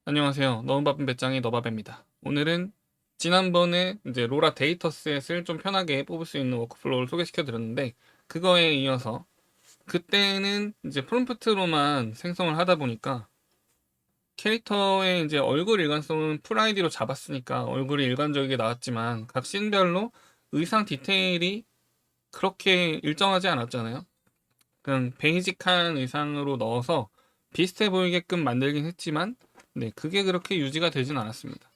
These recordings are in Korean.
안녕하세요. 너무 바쁜 배짱이 너바배입니다. 오늘은 지난번에 이제 로라 데이터셋을 좀 편하게 뽑을 수 있는 워크플로우를 소개시켜 드렸는데, 그거에 이어서 그때는 이제 프롬프트로만 생성을 하다 보니까 캐릭터의 이제 얼굴 일관성은 풀 아이디로 잡았으니까 얼굴이 일관적이게 나왔지만 각 씬별로 의상 디테일이 그렇게 일정하지 않았잖아요. 그냥 베이직한 의상으로 넣어서 비슷해 보이게끔 만들긴 했지만, 네, 그게 그렇게 유지가 되진 않았습니다.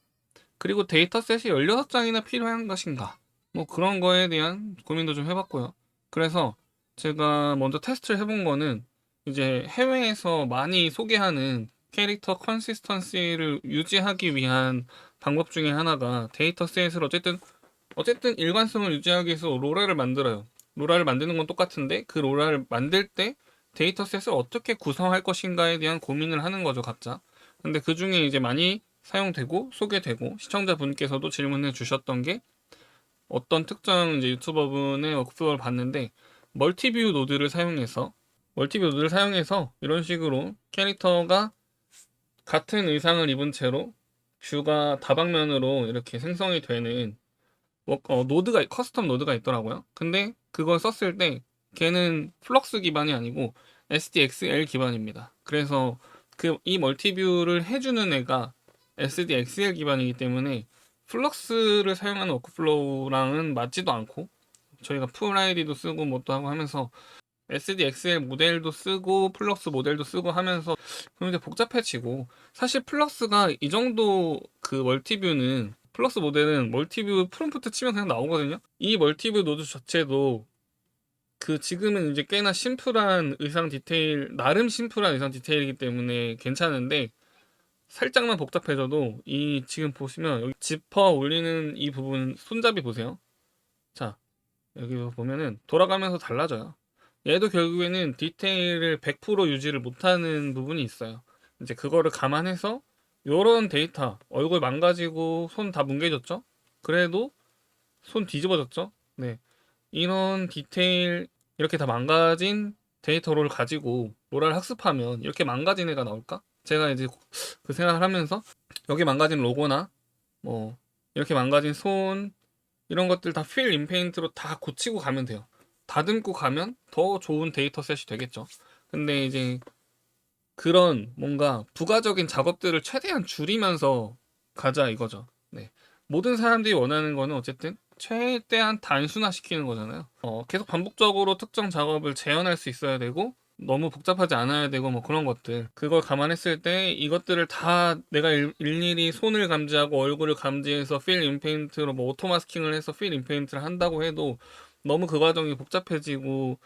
그리고 데이터셋이 16장이나 필요한 것인가? 뭐 그런 거에 대한 고민도 좀 해봤고요. 그래서 제가 먼저 테스트를 해본 거는 이제 해외에서 많이 소개하는 캐릭터 컨시스턴시를 유지하기 위한 방법 중에 하나가 데이터셋을 어쨌든 일관성을 유지하기 위해서 로라를 만들어요. 로라를 만드는 건 똑같은데 그 로라를 만들 때 데이터셋을 어떻게 구성할 것인가에 대한 고민을 하는 거죠, 각자. 근데 그 중에 이제 많이 사용되고 소개되고 시청자분께서도 질문해 주셨던 게, 어떤 특정 이제 유튜버분의 워크플로우를 봤는데 멀티뷰 노드를 사용해서 이런 식으로 캐릭터가 같은 의상을 입은 채로 뷰가 다방면으로 이렇게 생성이 되는 커스텀 노드가 있더라고요. 근데 그걸 썼을 때 걔는 플럭스 기반이 아니고 SDXL 기반입니다. 그래서 이 멀티뷰를 해주는 애가 SDXL 기반이기 때문에 플럭스를 사용하는 워크플로우랑은 맞지도 않고, 저희가 풀 아이디도 쓰고 뭣도 하고 하면서 SDXL 모델도 쓰고 플럭스 모델도 쓰고 하면서 굉장히 복잡해지고, 사실 플럭스가 이 정도 그 멀티뷰는 플러스 모델은 멀티뷰 프롬프트 치면 그냥 나오거든요. 이 멀티뷰 노드 자체도 그 지금은 이제 꽤나 심플한 의상 디테일, 나름 심플한 의상 디테일이기 때문에 괜찮은데, 살짝만 복잡해져도 이 지금 보시면 여기 지퍼 올리는 이 부분 손잡이 보세요. 자, 여기 보면은 돌아가면서 달라져요. 얘도 결국에는 디테일을 100% 유지를 못하는 부분이 있어요. 이제 그거를 감안해서 요런 데이터, 얼굴 망가지고 손 다 뭉개졌죠? 그래도 손 뒤집어졌죠? 네. 이런 디테일, 이렇게 다 망가진 데이터를 가지고 로라를 학습하면 이렇게 망가진 애가 나올까? 제가 이제 그 생각을 하면서 여기 망가진 로고나 뭐 이렇게 망가진 손, 이런 것들 다 필 인페인트로 다 고치고 가면 돼요. 다듬고 가면 더 좋은 데이터셋이 되겠죠. 근데 이제 그런 뭔가 부가적인 작업들을 최대한 줄이면서 가자 이거죠. 네. 모든 사람들이 원하는 거는 어쨌든 최대한 단순화시키는 거잖아요. 계속 반복적으로 특정 작업을 재현할 수 있어야 되고 너무 복잡하지 않아야 되고 뭐 그런 것들, 그걸 감안했을 때 이것들을 다 내가 일일이 손을 감지하고 얼굴을 감지해서 필 인페인트로 뭐 오토 마스킹을 해서 필 인페인트를 한다고 해도 너무 그 과정이 복잡해지고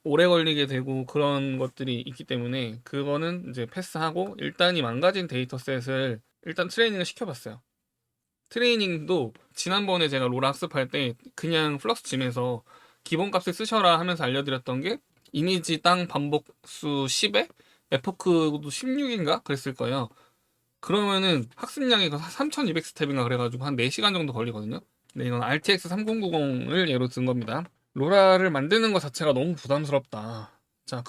오래 걸리게 되고 그런 것들이 있기 때문에 그거는 이제 패스하고, 일단 이 망가진 데이터셋을 일단 트레이닝을 시켜봤어요. 트레이닝도 지난번에 제가 로라 학습할 때 그냥 플럭스 짐에서 기본값을 쓰셔라 하면서 알려드렸던 게, 이미지 땅 반복수 10에 에포크도 16인가 그랬을 거예요. 그러면은 학습량이 3200 스텝인가 그래가지고 한 4시간 정도 걸리거든요. 네, 이건 RTX 3090을 예로 든 겁니다. 로라를 만드는 것 자체가 너무 부담스럽다. 자,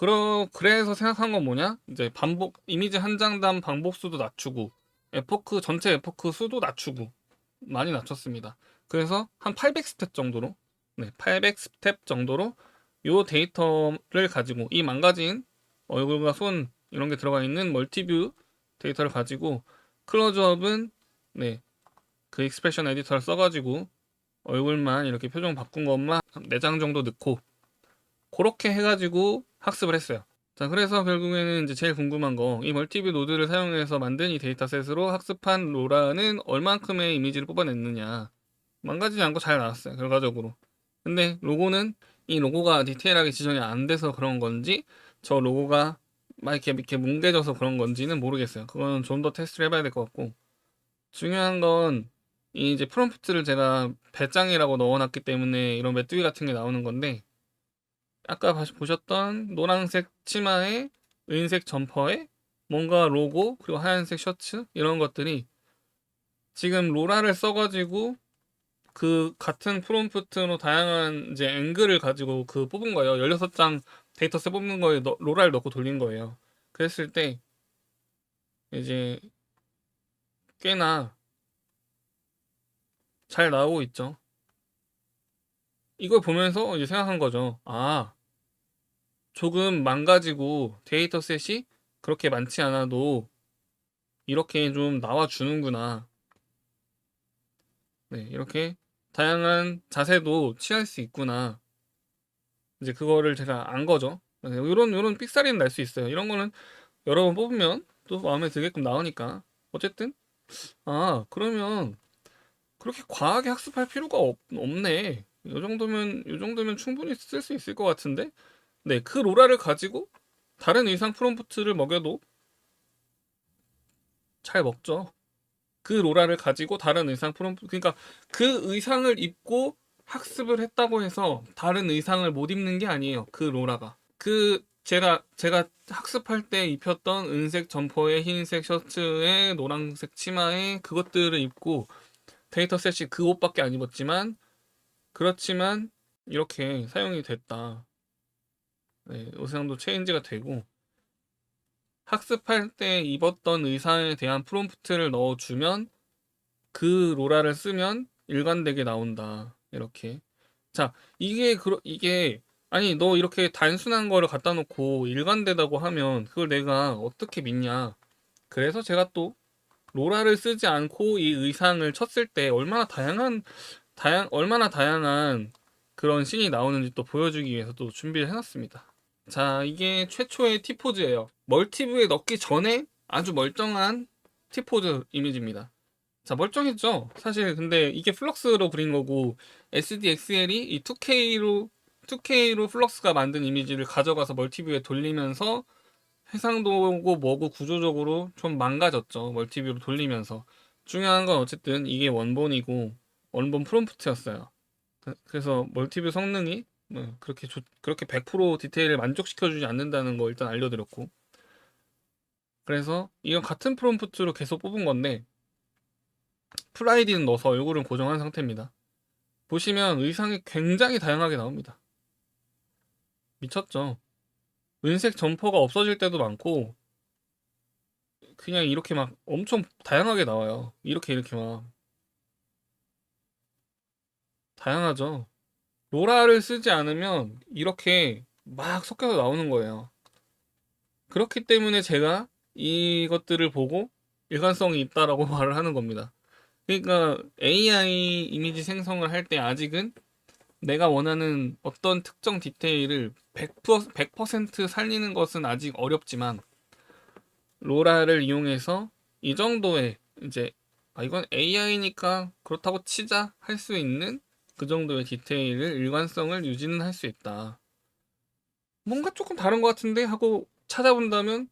그래서 생각한 건 뭐냐? 이제 이미지 한 장당 반복수도 낮추고, 전체 에포크 수도 낮추고, 많이 낮췄습니다. 그래서 한 800스텝 정도로, 네, 800스텝 정도로 요 데이터를 가지고, 이 망가진 얼굴과 손, 이런 게 들어가 있는 멀티뷰 데이터를 가지고, 클로즈업은, 네, 그 익스프레션 에디터를 써가지고, 얼굴만 이렇게 표정 바꾼 것만 4장 정도 넣고 그렇게 해가지고 학습을 했어요. 자, 그래서 결국에는 이제 제일 궁금한 거, 이 멀티뷰 노드를 사용해서 만든 이 데이터셋으로 학습한 로라는 얼만큼의 이미지를 뽑아냈느냐. 망가지지 않고 잘 나왔어요, 결과적으로. 근데 이 로고가 디테일하게 지정이 안 돼서 그런 건지, 저 로고가 막 이렇게 뭉개져서 그런 건지는 모르겠어요. 그거는 좀 더 테스트를 해봐야 될 것 같고, 중요한 건 이 이제 프롬프트를 제가 배짱이라고 넣어놨기 때문에 이런 메뚜기 같은 게 나오는 건데, 아까 보셨던 노란색 치마에 은색 점퍼에 뭔가 로고 그리고 하얀색 셔츠, 이런 것들이 지금 로라를 써가지고 그 같은 프롬프트로 다양한 이제 앵글을 가지고 그 뽑은 거예요. 16장 데이터셋 뽑는 거에 로라를 넣고 돌린 거예요. 그랬을 때 이제 꽤나 잘 나오고 있죠. 이걸 보면서 이제 생각한 거죠. 아, 조금 망가지고 데이터셋이 그렇게 많지 않아도 이렇게 좀 나와주는구나. 네, 이렇게 다양한 자세도 취할 수 있구나. 이제 그거를 제가 안 거죠. 이런 삑사리는 날 수 있어요. 이런 거는 여러 번 뽑으면 또 마음에 들게끔 나오니까. 어쨌든, 아, 그러면 그렇게 과하게 학습할 필요가 없네. 요 정도면 충분히 쓸 수 있을 것 같은데? 네, 그 로라를 가지고 다른 의상 프롬프트를 먹여도 잘 먹죠. 그 로라를 가지고 다른 의상 프롬프트, 그러니까 그 의상을 입고 학습을 했다고 해서 다른 의상을 못 입는 게 아니에요. 그 로라가. 제가 학습할 때 입혔던 은색 점퍼에 흰색 셔츠에 노란색 치마에 그것들을 입고 데이터셋이 그 옷밖에 안 입었지만 그렇지만 이렇게 사용이 됐다. 네, 의상도 체인지가 되고 학습할 때 입었던 의상에 대한 프롬프트를 넣어주면 그 로라를 쓰면 일관되게 나온다. 이렇게. 자, 이게 아니 너 이렇게 단순한 거를 갖다 놓고 일관되다고 하면 그걸 내가 어떻게 믿냐? 그래서 제가 또 로라를 쓰지 않고 이 의상을 쳤을 때 얼마나 다양한 그런 씬이 나오는지 또 보여주기 위해서 또 준비를 해놨습니다. 자, 이게 최초의 T포즈예요. 멀티뷰에 넣기 전에 아주 멀쩡한 T포즈 이미지입니다. 자, 멀쩡했죠? 사실 근데 이게 플럭스로 그린 거고 SDXL이 이 2K로 플럭스가 만든 이미지를 가져가서 멀티뷰에 돌리면서 해상도고 뭐고 구조적으로 좀 망가졌죠. 멀티뷰로 돌리면서. 중요한 건 어쨌든 이게 원본이고 원본 프롬프트였어요. 그래서 멀티뷰 성능이 그렇게 100% 디테일을 만족시켜주지 않는다는 거 일단 알려드렸고, 그래서 이건 같은 프롬프트로 계속 뽑은 건데 풀 아이디는 넣어서 얼굴은 고정한 상태입니다. 보시면 의상이 굉장히 다양하게 나옵니다. 미쳤죠? 은색 점퍼가 없어질 때도 많고 그냥 이렇게 막 엄청 다양하게 나와요. 이렇게 막 다양하죠. 로라를 쓰지 않으면 이렇게 막 섞여서 나오는 거예요. 그렇기 때문에 제가 이것들을 보고 일관성이 있다라고 말을 하는 겁니다. 그러니까 AI 이미지 생성을 할 때 아직은 내가 원하는 어떤 특정 디테일을 100% 살리는 것은 아직 어렵지만 로라를 이용해서 이 정도의 이제 이건 AI니까 그렇다고 치자 할 수 있는 그 정도의 디테일을 일관성을 유지는 할 수 있다. 뭔가 조금 다른 것 같은데 하고 찾아본다면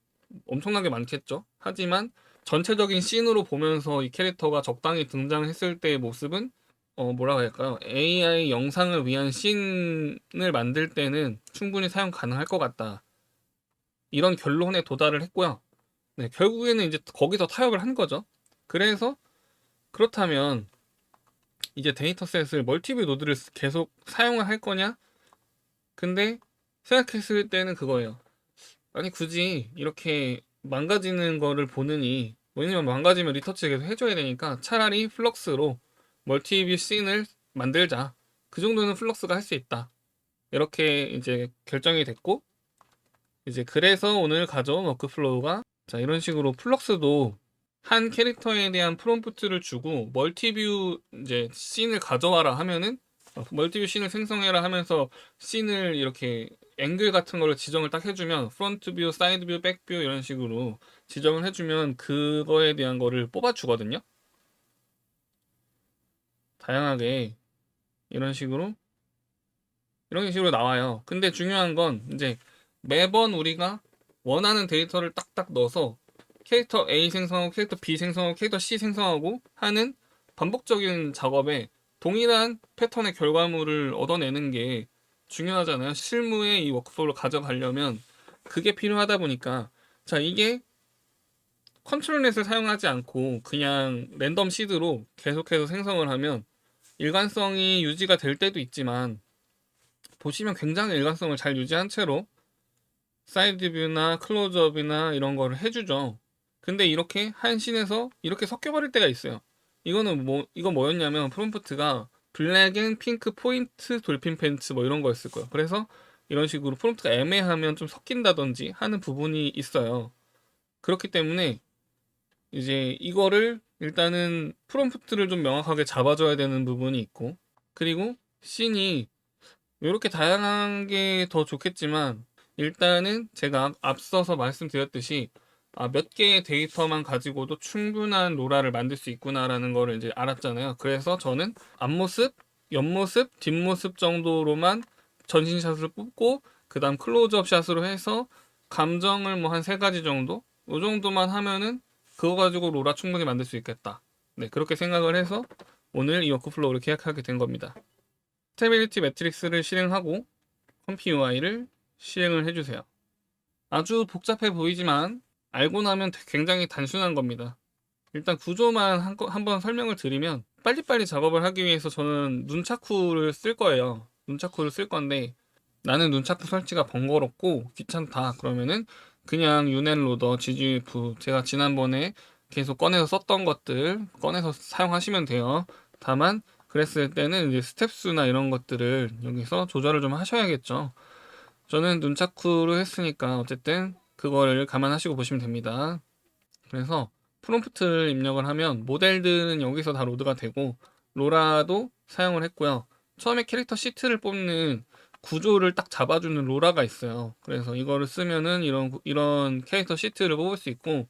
엄청나게 많겠죠. 하지만 전체적인 씬으로 보면서 이 캐릭터가 적당히 등장했을 때의 모습은 뭐라고 할까요? AI 영상을 위한 씬을 만들 때는 충분히 사용 가능할 것 같다. 이런 결론에 도달을 했고요. 네, 결국에는 이제 거기서 타협을 한 거죠. 그래서 그렇다면 이제 데이터셋을 멀티뷰 노드를 계속 사용을 할 거냐? 근데 생각했을 때는 그거예요. 아니 굳이 이렇게 망가지는 거를 보느니, 왜냐면 망가지면 리터치 계속 해줘야 되니까 차라리 플럭스로 멀티뷰 씬을 만들자. 그 정도는 플럭스가 할 수 있다. 이렇게 이제 결정이 됐고, 이제 그래서 오늘 가져온 워크플로우가 자 이런 식으로 플럭스도 한 캐릭터에 대한 프롬프트를 주고 멀티뷰 이제 씬을 가져와라 하면은 멀티뷰 씬을 생성해라 하면서 씬을 이렇게 앵글 같은 걸로 지정을 딱 해주면 프론트 뷰, 사이드 뷰, 백 뷰 이런 식으로 지정을 해주면 그거에 대한 거를 뽑아주거든요. 다양하게 이런 식으로 나와요. 근데 중요한 건 이제 매번 우리가 원하는 데이터를 딱딱 넣어서 캐릭터 A 생성하고 캐릭터 B 생성하고 캐릭터 C 생성하고 하는 반복적인 작업에 동일한 패턴의 결과물을 얻어내는 게 중요하잖아요. 실무에 이 워크플로우를 가져가려면 그게 필요하다 보니까 자 이게 컨트롤넷을 사용하지 않고 그냥 랜덤 시드로 계속해서 생성을 하면 일관성이 유지가 될 때도 있지만 보시면 굉장히 일관성을 잘 유지한 채로 사이드 뷰나 클로즈업이나 이런 거를 해주죠. 근데 이렇게 한 씬에서 이렇게 섞여버릴 때가 있어요. 이거 뭐였냐면 프롬프트가 블랙 앤 핑크 포인트 돌핀 팬츠 뭐 이런 거였을 거예요. 그래서 이런 식으로 프롬프트가 애매하면 좀 섞인다든지 하는 부분이 있어요. 그렇기 때문에 이제 이거를 일단은 프롬프트를 좀 명확하게 잡아줘야 되는 부분이 있고, 그리고 씬이 이렇게 다양한 게 더 좋겠지만 일단은 제가 앞서서 말씀드렸듯이 몇 개의 데이터만 가지고도 충분한 로라를 만들 수 있구나라는 거를 이제 알았잖아요. 그래서 저는 앞모습, 옆모습, 뒷모습 정도로만 전신샷을 뽑고 그 다음 클로즈업 샷으로 해서 감정을 뭐 한 세 가지 정도? 이 정도만 하면은 그거 가지고 로라 충분히 만들 수 있겠다. 네, 그렇게 생각을 해서 오늘 이 워크플로우를 계약하게 된 겁니다. 스테빌리티 매트릭스를 실행하고 컴피 UI를 실행을 해주세요. 아주 복잡해 보이지만 알고 나면 굉장히 단순한 겁니다. 일단 구조만 한번 설명을 드리면 빨리빨리 작업을 하기 위해서 저는 눈차쿠를 쓸 거예요. 눈차쿠를 쓸 건데 나는 눈차쿠 설치가 번거롭고 귀찮다 그러면은 그냥 유넷로더, GGF 제가 지난번에 계속 꺼내서 썼던 것들 꺼내서 사용하시면 돼요. 다만 그랬을 때는 이제 스텝수나 이런 것들을 여기서 조절을 좀 하셔야겠죠. 저는 눈차쿠를 했으니까 어쨌든 그거를 감안하시고 보시면 됩니다. 그래서 프롬프트를 입력을 하면 모델들은 여기서 다 로드가 되고 로라도 사용을 했고요. 처음에 캐릭터 시트를 뽑는 구조를 딱 잡아주는 로라가 있어요. 그래서 이거를 쓰면은 이런 캐릭터 시트를 뽑을 수 있고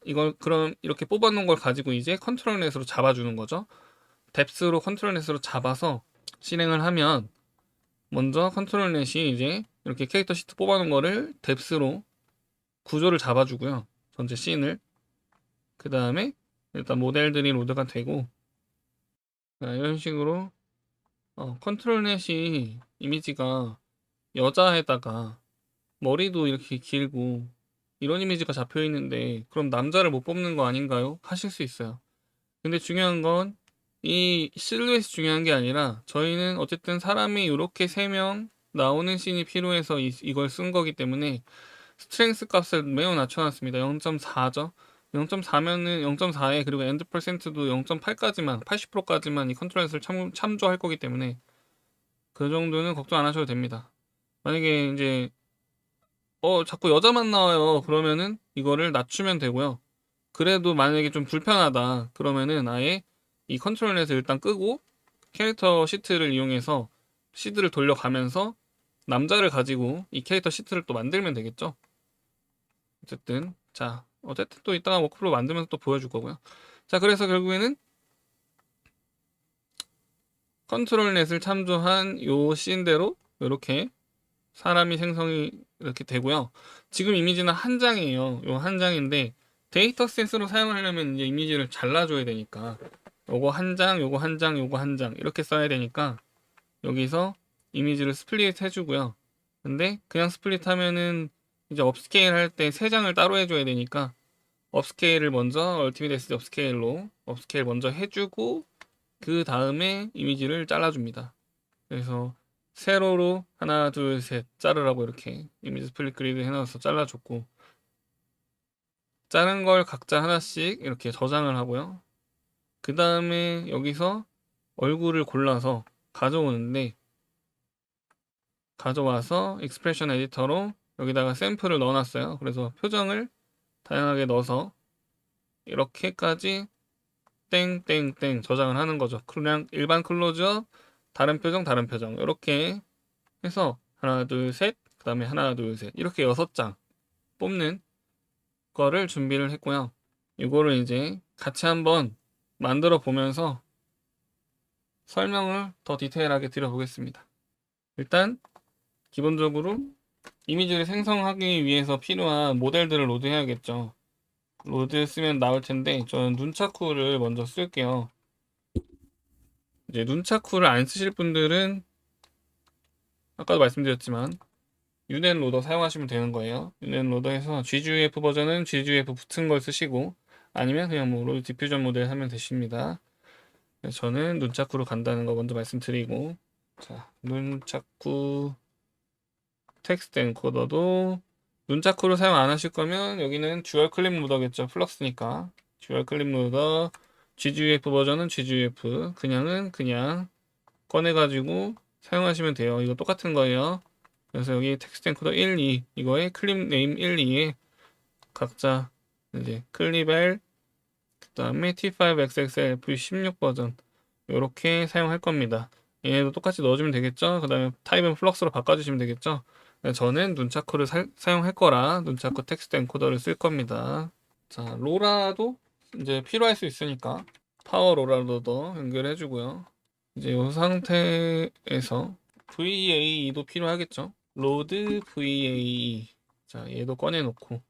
이걸 그럼 이렇게 뽑아놓은 걸 가지고 이제 컨트롤 넷으로 잡아주는 거죠. 뎁스로 컨트롤 넷으로 잡아서 실행을 하면 먼저 컨트롤 넷이 이제 이렇게 캐릭터 시트 뽑아놓은 거를 뎁스로 구조를 잡아주고요. 전체 씬을. 그 다음에 일단 모델들이 로드가 되고 이런 식으로 컨트롤 넷이 이미지가 여자에다가 머리도 이렇게 길고 이런 이미지가 잡혀 있는데 그럼 남자를 못 뽑는 거 아닌가요? 하실 수 있어요. 근데 중요한 건 이 실루엣이 중요한 게 아니라 저희는 어쨌든 사람이 이렇게 3명 나오는 씬이 필요해서 이걸 쓴 거기 때문에 스트렝스 값을 매우 낮춰놨습니다. 0.4죠. 0.4면은 0.4에 그리고 엔드 퍼센트도 0.8까지만 80%까지만 이 컨트롤에서 참조할 거기 때문에 그 정도는 걱정 안 하셔도 됩니다. 만약에 이제 자꾸 여자만 나와요. 그러면은 이거를 낮추면 되고요. 그래도 만약에 좀 불편하다. 그러면은 아예 이 컨트롤에서 일단 끄고 캐릭터 시트를 이용해서 시드를 돌려가면서 남자를 가지고 이 캐릭터 시트를 또 만들면 되겠죠. 어쨌든 또 이따가 워크플로우 만들면서 또 보여줄 거고요. 자, 그래서 결국에는 컨트롤 넷을 참조한 요 씬대로 이렇게 사람이 생성이 이렇게 되고요. 지금 이미지는 한 장이에요. 요 한 장인데 데이터 셋으로 사용하려면 이제 이미지를 잘라줘야 되니까 요거 한 장, 요거 한 장, 요거 한 장 이렇게 써야 되니까 여기서 이미지를 스플릿 해주고요. 근데 그냥 스플릿 하면은 이제 업스케일 할 때 3장을 따로 해줘야 되니까 업스케일을 먼저 얼티밋 SD 업스케일로 업스케일 먼저 해주고 그 다음에 이미지를 잘라줍니다. 그래서 세로로 하나 둘 셋 자르라고 이렇게 이미지 스플릿 그리드 해놔서 잘라줬고 자른 걸 각자 하나씩 이렇게 저장을 하고요. 그 다음에 여기서 얼굴을 골라서 가져오는데 가져와서 익스프레션 에디터로 여기다가 샘플을 넣어놨어요. 그래서 표정을 다양하게 넣어서 이렇게까지 땡땡땡 저장을 하는 거죠. 그냥 일반 클로즈업, 다른 표정, 다른 표정 이렇게 해서 하나 둘 셋, 그 다음에 하나 둘 셋 이렇게 6장 뽑는 거를 준비를 했고요. 이거를 이제 같이 한번 만들어 보면서 설명을 더 디테일하게 드려보겠습니다. 일단 기본적으로 이미지를 생성하기 위해서 필요한 모델들을 로드해야겠죠. 로드 쓰면 나올 텐데 저는 눈차쿠를 먼저 쓸게요. 이제 눈차쿠를 안 쓰실 분들은 아까도 말씀드렸지만 유넷 로더 사용하시면 되는 거예요. 유넷 로더에서 GGUF 버전은 GGUF 붙은 걸 쓰시고 아니면 그냥 뭐 로드 디퓨전 모델 하면 되십니다. 저는 눈차쿠로 간다는 거 먼저 말씀드리고 자 눈차쿠 텍스트 엔코더도 눈차크로 사용 안 하실 거면 여기는 듀얼 클립 로더겠죠. 플럭스니까. 듀얼 클립 로더 GGUF 버전은 GGUF, 그냥은 그냥 꺼내가지고 사용하시면 돼요. 이거 똑같은 거예요. 그래서 여기 텍스트 엔코더 1, 2 이거에 클립 네임 1, 2에 각자 이제 클립 L, 그 다음에 T5XXL V16 버전 이렇게 사용할 겁니다. 얘도 똑같이 넣어주면 되겠죠. 그 다음에 타입은 플럭스로 바꿔주시면 되겠죠. 저는 눈차크를 사용할 거라 눈차크 텍스트 엔코더를 쓸 겁니다. 자, 로라도 이제 필요할 수 있으니까 파워 로라로도 연결해 주고요. 이제 이 상태에서 VAE도 필요하겠죠. 로드 VAE. 자, 얘도 꺼내 놓고.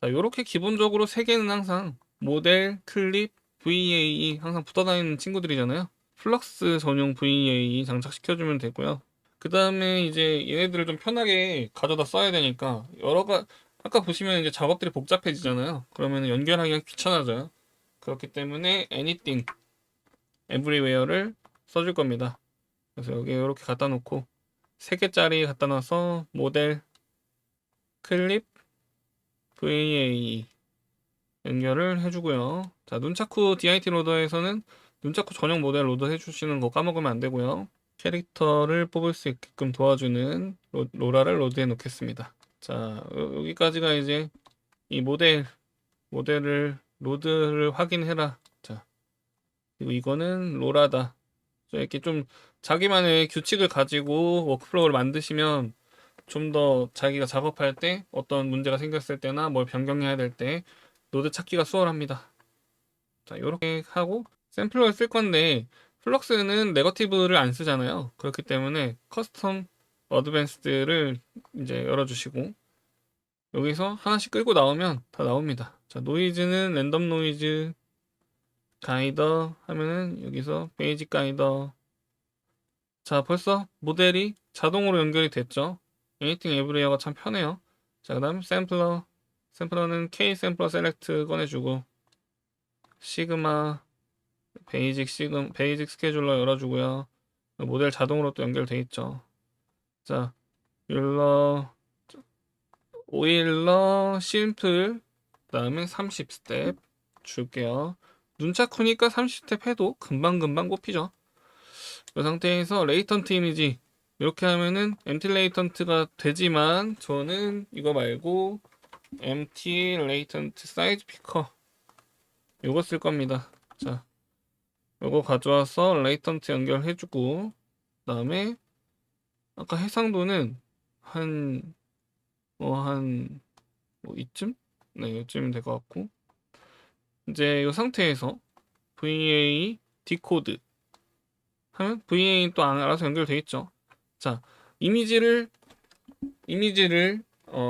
자, 요렇게 기본적으로 세 개는 항상 모델, 클립, VAE 항상 붙어 다니는 친구들이잖아요. 플럭스 전용 VAE 장착시켜주면 되고요. 그 다음에 이제 얘네들을 좀 편하게 가져다 써야 되니까 아까 보시면 이제 작업들이 복잡해지잖아요. 그러면 연결하기가 귀찮아져요. 그렇기 때문에 anything, everywhere를 써줄 겁니다. 그래서 여기 이렇게 갖다 놓고 3개짜리 갖다 놔서 모델, 클립, VAE 연결을 해주고요. 자, 눈차쿠 DIT 로더에서는 눈차쿠 전용 모델 로더 해주시는 거 까먹으면 안 되고요. 캐릭터를 뽑을 수 있게끔 도와주는 로라를 로드해 놓겠습니다. 자, 여기까지가 이제 이 모델을 로드를 확인해라. 자, 그리고 이거는 로라다. 이렇게 좀 자기만의 규칙을 가지고 워크플로우를 만드시면 좀 더 자기가 작업할 때 어떤 문제가 생겼을 때나 뭘 변경해야 될 때 노드 찾기가 수월합니다. 자, 이렇게 하고 샘플러를 쓸 건데 플럭스는 네거티브를 안 쓰잖아요. 그렇기 때문에 커스텀 어드밴스드를 이제 열어주시고 여기서 하나씩 끌고 나오면 다 나옵니다. 자, 노이즈는 랜덤 노이즈 가이더 하면은 여기서 베이직 가이더. 자, 벌써 모델이 자동으로 연결이 됐죠. Anything Everywhere가 참 편해요. 자, 그 다음 샘플러는 K 샘플러 셀렉트 꺼내주고 시그마 베이직 스케줄러 열어주고요. 모델 자동으로 또 연결돼 있죠. 자, 율러 오일러 심플 그다음에 30스텝 줄게요. 눈차크니까 30스텝 해도 금방금방 꼽히죠. 이 상태에서 레이턴트 이미지 이렇게 하면은 MT 레이턴트가 되지만 저는 이거 말고 MT 레이턴트 사이즈 피커 요거 쓸 겁니다. 자, 요거 가져와서 레이턴트 연결해주고 그다음에 아까 해상도는 한 이쯤? 네, 이쯤이면 될 것 같고 이제 이 상태에서 VA 디코드 하면 VA는 또 알아서 연결돼 있죠. 자, 이미지를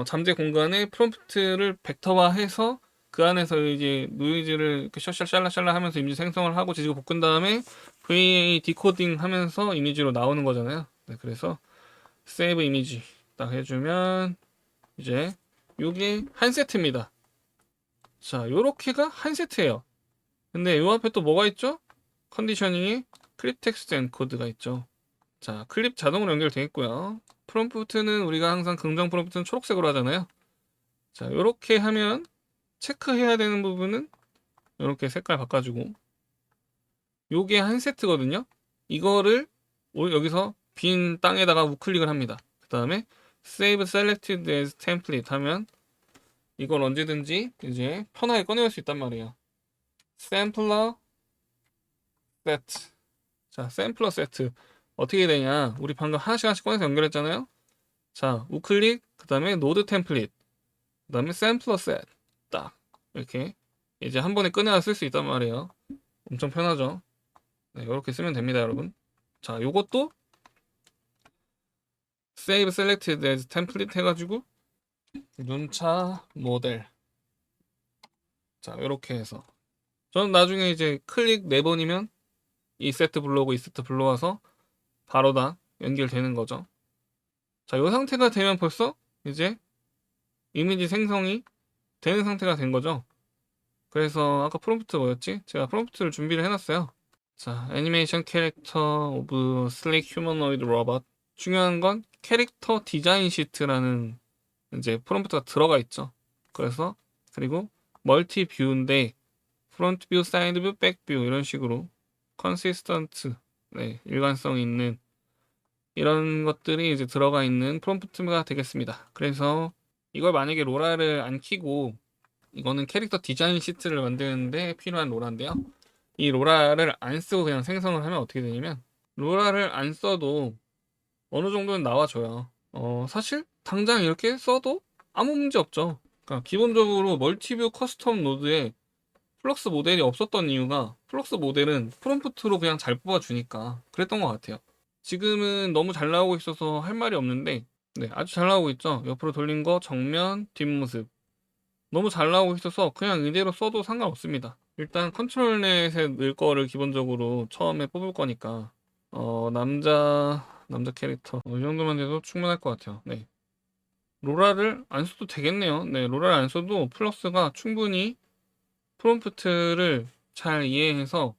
잠재 공간에 프롬프트를 벡터화해서 그 안에서 이제 노이즈를 이렇게 샬랄샬라 하면서 이미지 생성을 하고 지지고 볶은 다음에 VA 디코딩 하면서 이미지로 나오는 거잖아요. 네, 그래서 세이브 이미지 딱 해주면 이제 요게 한 세트입니다. 자, 요렇게가 한 세트예요. 근데 요 앞에 또 뭐가 있죠? 컨디셔닝에 클립 텍스트 엔코드가 있죠. 자, 클립 자동으로 연결되어 있고요. 프롬프트는 우리가 항상 긍정 프롬프트는 초록색으로 하잖아요. 자, 요렇게 하면 체크해야 되는 부분은 요렇게 색깔 바꿔주고 요게 한 세트거든요. 이거를 여기서 빈 땅에다가 우클릭을 합니다. 그 다음에 Save Selected as Template 하면 이걸 언제든지 이제 편하게 꺼낼 수 있단 말이에요. 샘플러 세트. 자, 샘플러 세트 어떻게 되냐? 우리 방금 하나씩 꺼내서 연결했잖아요. 자, 우클릭, 그 다음에 노드 템플릿, 그 다음에 샘플러 세트. 딱 이렇게 이제 한 번에 꺼내서 쓸 수 있단 말이에요. 엄청 편하죠? 네, 이렇게 쓰면 됩니다, 여러분. 자, 요것도 Save Selected as Template 해가지고 눈차 모델. 자, 이렇게 해서 저는 나중에 이제 클릭 4번이면 이 세트 불러오고 이 세트 불러와서 바로 다 연결되는 거죠. 자, 이 상태가 되면 벌써 이제 이미지 생성이 되는 상태가 된 거죠. 그래서 아까 프롬프트 뭐였지? 제가 프롬프트를 준비를 해놨어요. 자, 애니메이션 캐릭터 오브 슬릭 휴머노이드 로봇. 중요한 건 캐릭터 디자인 시트라는 이제 프롬프트가 들어가 있죠. 그래서 그리고 멀티 뷰인데 프론트 뷰, 사이드 뷰, 백 뷰 이런 식으로 컨시스턴트, 네, 일관성 있는 이런 것들이 이제 들어가 있는 프롬프트가 되겠습니다. 그래서 이걸 만약에 로라를 안 키고, 이거는 캐릭터 디자인 시트를 만드는데 필요한 로라인데요. 이 로라를 안 쓰고 그냥 생성을 하면 어떻게 되냐면, 로라를 안 써도 어느 정도는 나와줘요. 사실 당장 이렇게 써도 아무 문제 없죠. 그러니까 기본적으로 멀티뷰 커스텀 노드에 플럭스 모델이 없었던 이유가, 플럭스 모델은 프롬프트로 그냥 잘 뽑아주니까 그랬던 것 같아요. 지금은 너무 잘 나오고 있어서 할 말이 없는데, 네, 아주 잘 나오고 있죠. 옆으로 돌린 거, 정면, 뒷모습. 너무 잘 나오고 있어서 그냥 이대로 써도 상관없습니다. 일단 컨트롤넷에 넣을 거를 기본적으로 처음에 뽑을 거니까, 남자 캐릭터. 이 정도만 돼도 충분할 것 같아요. 네. 로라를 안 써도 되겠네요. 네, 로라를 안 써도 플러스가 충분히 프롬프트를 잘 이해해서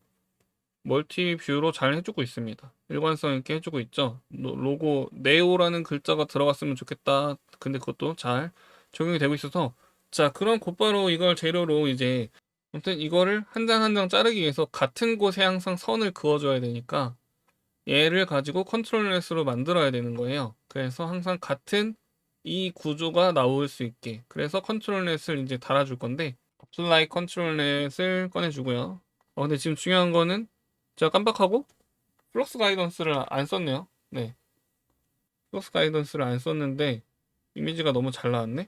멀티뷰로 잘 해주고 있습니다. 일관성 있게 해주고 있죠. 로고 네오라는 글자가 들어갔으면 좋겠다. 근데 그것도 잘 적용이 되고 있어서, 자, 그럼 곧바로 이걸 재료로 이제, 아무튼 이거를 한 장 한 장 자르기 위해서 같은 곳에 항상 선을 그어줘야 되니까 얘를 가지고 컨트롤 넷으로 만들어야 되는 거예요. 그래서 항상 같은 이 구조가 나올 수 있게, 그래서 컨트롤 넷을 이제 달아줄 건데, apply 컨트롤 넷을 꺼내주고요. 근데 지금 중요한 거는 제가 깜빡하고 플럭스 가이던스를 안 썼네요. 네, 플럭스 가이던스를 안 썼는데 이미지가 너무 잘 나왔네.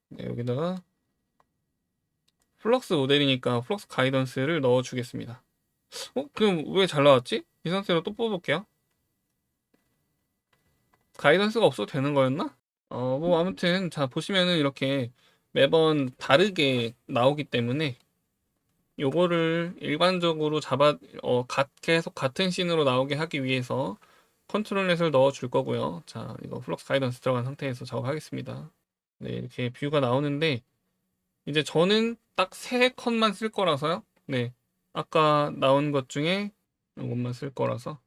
네, 여기다가 플럭스 모델이니까 플럭스 가이던스를 넣어주겠습니다. 그럼 왜 잘 나왔지? 이 상태로 또 뽑아볼게요. 가이던스가 없어도 되는 거였나? 뭐 아무튼 자, 보시면은 이렇게 매번 다르게 나오기 때문에 요거를 일반적으로 계속 같은 씬으로 나오게 하기 위해서 컨트롤 넷을 넣어 줄 거고요. 자, 이거 플럭스 가이던스 들어간 상태에서 작업하겠습니다. 네, 이렇게 뷰가 나오는데, 이제 저는 딱 세 컷만 쓸 거라서요. 네, 아까 나온 것 중에 이것만 쓸 거라서,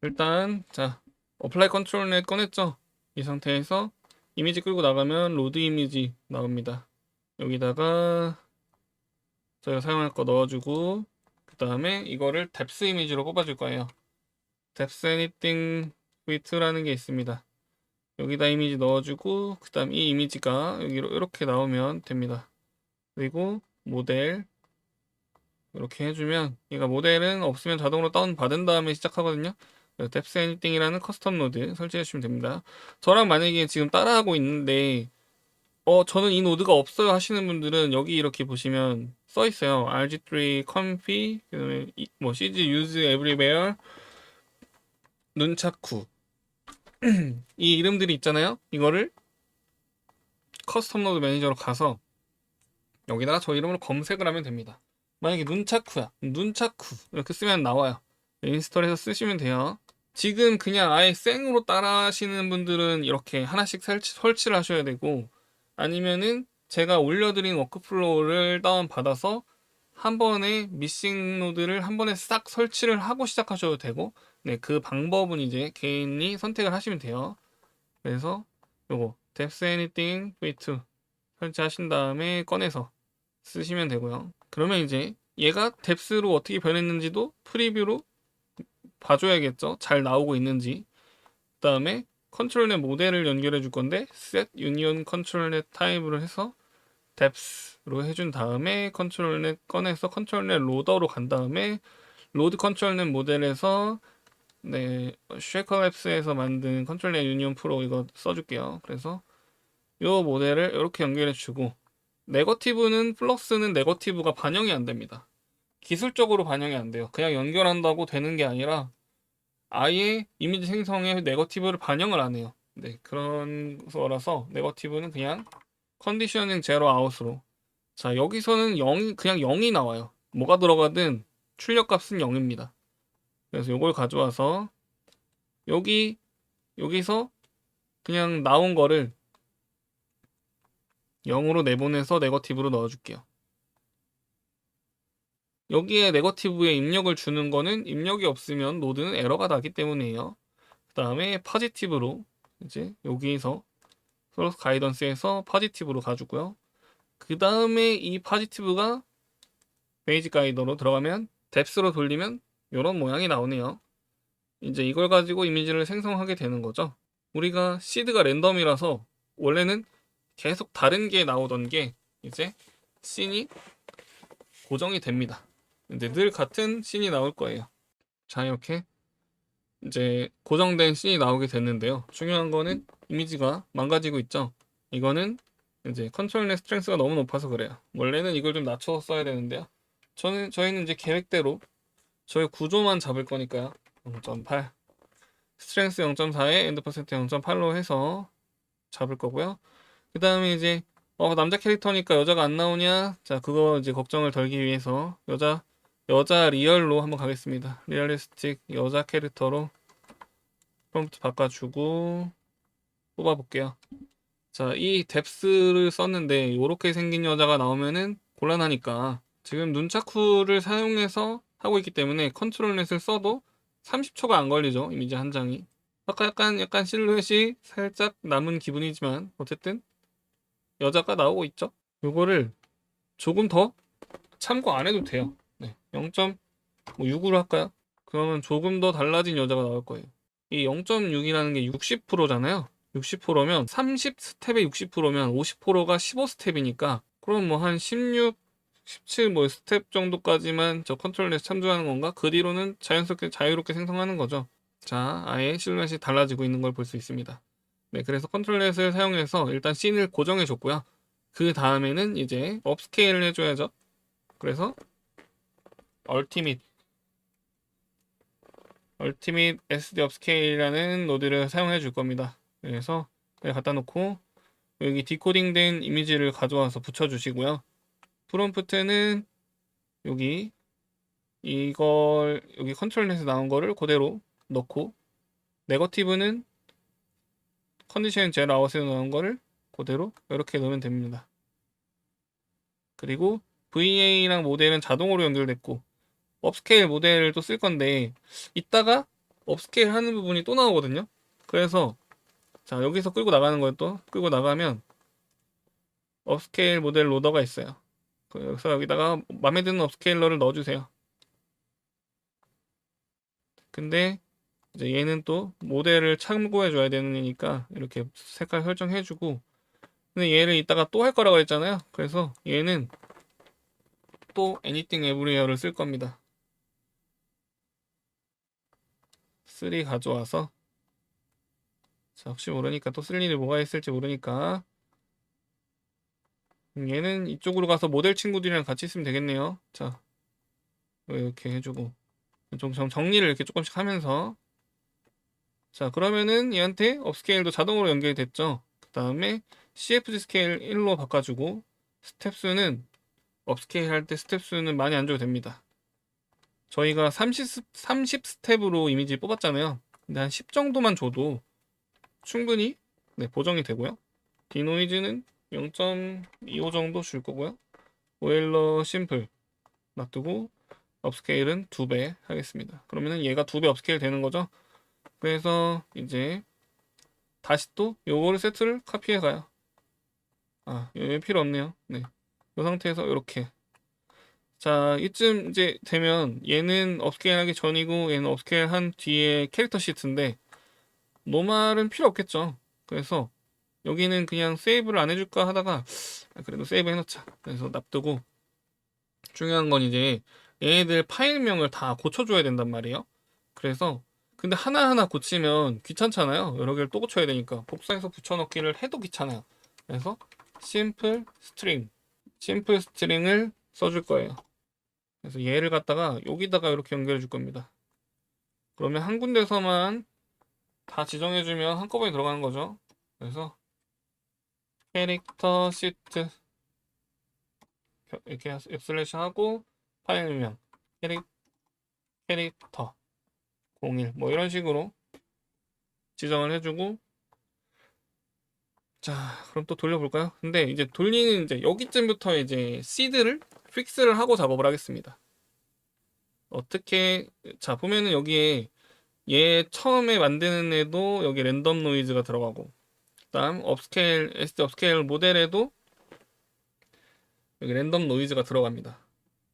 일단 자, 어플라이 컨트롤 넷 꺼냈죠. 이 상태에서 이미지 끌고 나가면 로드 이미지 나옵니다. 여기다가 저희가 사용할 거 넣어주고, 그 다음에 이거를 뎁스 이미지로 뽑아줄 거예요. 뎁스 애니띵 위트라는 게 있습니다. 여기다 이미지 넣어주고, 그 다음 이 이미지가 여기로 이렇게 나오면 됩니다. 그리고 모델 이렇게 해주면, 얘가 모델은 없으면 자동으로 다운 받은 다음에 시작하거든요. 뎁스 애니띵이라는 커스텀 노드 설치해 주시면 됩니다. 저랑 만약에 지금 따라하고 있는데 저는 이 노드가 없어요 하시는 분들은 여기 이렇게 보시면 써 있어요. RG3 config, 그다음에 뭐 CG use everywhere, 눈차쿠 이 이름들이 있잖아요. 이거를 커스텀 노드 매니저로 가서 여기다가 저 이름으로 검색을 하면 됩니다. 만약에 눈차쿠야, 눈차쿠 이렇게 쓰면 나와요. 인스톨해서 쓰시면 돼요. 지금 그냥 아예 생으로 따라 하시는 분들은 이렇게 하나씩 설치를 하셔야 되고, 아니면은 제가 올려드린 워크플로우를 다운받아서 한 번에 미싱 노드를 한 번에 싹 설치를 하고 시작하셔도 되고, 네, 그 방법은 이제 개인이 선택을 하시면 돼요. 그래서 요거 depth anything v2 설치하신 다음에 꺼내서 쓰시면 되고요. 그러면 이제 얘가 depth로 어떻게 변했는지도 프리뷰로 봐줘야겠죠. 잘 나오고 있는지. 그 다음에 컨트롤넷 모델을 연결해 줄 건데 set union 컨트롤넷 타입으로 해서 depth로 해준 다음에 컨트롤넷 꺼내서 컨트롤넷 로더로 간 다음에 로드 컨트롤넷 모델에서, 네, 쉐이커랩스에서 만든 컨트롤넷 유니온 프로 이거 써줄게요. 그래서 이 모델을 이렇게 연결해 주고, 네거티브는 플럭스는 네거티브가 반영이 안 됩니다. 기술적으로 반영이 안 돼요. 그냥 연결한다고 되는 게 아니라 아예 이미지 생성에 네거티브를 반영을 안 해요. 네, 그런 거라서 네거티브는 그냥 컨디셔닝 제로 아웃으로. 자, 여기서는 0이 그냥 0이 나와요. 뭐가 들어가든 출력 값은 0입니다. 그래서 이걸 가져와서 여기서 그냥 나온 거를 0으로 내보내서 네거티브로 넣어줄게요. 여기에 네거티브에 입력을 주는 거는 입력이 없으면 노드는 에러가 나기 때문이에요. 그 다음에 파지티브로 이제 여기서 소스 가이던스에서 파지티브로 가주고요. 그 다음에 이 파지티브가 베이직 가이더로 들어가면 뎁스로 돌리면 이런 모양이 나오네요. 이제 이걸 가지고 이미지를 생성하게 되는 거죠. 우리가 시드가 랜덤이라서 원래는 계속 다른 게 나오던 게 이제 씬이 고정이 됩니다. 근데 늘 같은 씬이 나올 거예요. 자, 이렇게 이제 고정된 씬이 나오게 됐는데요. 중요한 거는 이미지가 망가지고 있죠. 이거는 이제 컨트롤 스트렝스가 너무 높아서 그래요. 원래는 이걸 좀 낮춰서 써야 되는데요. 저희는 이제 계획대로 저희 구조만 잡을 거니까요. 0.8 스트렝스 0.4에 엔드 퍼센트 0.8로 해서 잡을 거고요. 그 다음에 이제 남자 캐릭터니까 여자가 안 나오냐? 자, 그거 이제 걱정을 덜기 위해서 여자 리얼로 한번 가겠습니다. 리얼리스틱 여자 캐릭터로 프롬프트 바꿔주고 뽑아볼게요. 자, 이 뎁스를 썼는데 이렇게 생긴 여자가 나오면은 곤란하니까 지금 눈차쿠를 사용해서 하고 있기 때문에 컨트롤 넷을 써도 30초가 안 걸리죠. 이미지 한 장이. 아까 약간 실루엣이 살짝 남은 기분이지만 어쨌든 여자가 나오고 있죠. 요거를 조금 더 참고 안 해도 돼요. 네, 0.6으로 할까요? 그러면 조금 더 달라진 여자가 나올 거예요. 이 0.6이라는 게 60%잖아요. 60%면 30스텝에 60%면 50%가 15스텝이니까 그럼 뭐 한 16, 17 뭐 스텝 정도까지만 저 컨트롤에서 참조하는 건가? 그 뒤로는 자연스럽게 자유롭게 생성하는 거죠. 자, 아예 실루엣이 달라지고 있는 걸 볼 수 있습니다. 네, 그래서 컨트롤렛을 사용해서 일단 씬을 고정해 줬고요. 그 다음에는 이제 업스케일을 해줘야죠. 그래서 얼티밋 SD 업스케일이라는 노드를 사용해 줄 겁니다. 그래서 갖다 놓고 여기 디코딩된 이미지를 가져와서 붙여 주시고요. 프롬프트는 여기 여기 컨트롤렛에서 나온 거를 그대로 넣고 네거티브는 컨디션 제로 아웃에서 나온 거를 그대로 이렇게 넣으면 됩니다. 그리고 VA랑 모델은 자동으로 연결됐고 업스케일 모델을 또 쓸 건데 이따가 업스케일 하는 부분이 또 나오거든요. 그래서 자, 여기서 끌고 나가는 거예요. 또 끌고 나가면 업스케일 모델 로더가 있어요. 그래서 여기다가 마음에 드는 업스케일러를 넣어주세요. 근데 이제 얘는 또 모델을 참고해 줘야 되는 애니까 이렇게 색깔 설정해주고, 근데 얘를 이따가 또 할 거라고 했잖아요. 그래서 얘는 또 anything everywhere를 쓸 겁니다. 3 가져와서, 자, 혹시 모르니까 또 쓸 일이 뭐가 있을지 모르니까 얘는 이쪽으로 가서 모델 친구들이랑 같이 있으면 되겠네요. 자, 이렇게 해주고 좀 정리를 이렇게 조금씩 하면서, 자, 그러면은 얘한테 업스케일도 자동으로 연결이 됐죠. 그 다음에 CFG 스케일 1로 바꿔주고 스텝 수는 업스케일 할 때 스텝 수는 많이 안 줘도 됩니다. 저희가 30 스텝으로 이미지 뽑았잖아요. 근데 한 10 정도만 줘도 충분히 보정이 되고요. 디노이즈는 0.25 정도 줄 거고요. 오일러 심플 놔두고 업스케일은 2배 하겠습니다. 그러면은 얘가 2배 업스케일 되는 거죠. 그래서 이제 다시 또 요거를 세트를 카피해 가요. 얘 필요 없네요. 네, 이 상태에서 이렇게, 자, 이쯤 이제 되면 얘는 업스케일 하기 전이고 얘는 업스케일 한 뒤에 캐릭터 시트인데 노말은 필요 없겠죠. 그래서 여기는 그냥 세이브를 안 해줄까 하다가 그래도 세이브 해놓자. 그래서 놔두고, 중요한 건 이제 얘네들 파일명을 다 고쳐줘야 된단 말이에요. 그래서 근데 하나하나 고치면 귀찮잖아요. 여러 개를 또 고쳐야 되니까 복사해서 붙여넣기를 해도 귀찮아요. 그래서 심플 스트링을 써줄 거예요. 그래서 얘를 갖다가 여기다가 이렇게 연결해 줄 겁니다. 그러면 한 군데서만 다 지정해주면 한꺼번에 들어가는 거죠. 그래서 캐릭터 시트 이렇게 슬래시 하고 파일명 캐릭터 01 뭐 이런 식으로 지정을 해주고, 자, 그럼 또 돌려볼까요? 근데 이제 돌리는 이제 여기쯤부터 이제 시드를 픽스를 하고 작업을 하겠습니다. 어떻게, 자, 보면은 여기에 얘 처음에 만드는 애도 여기 랜덤 노이즈가 들어가고, 그다음 업스케일 SD 업스케일 모델에도 여기 랜덤 노이즈가 들어갑니다.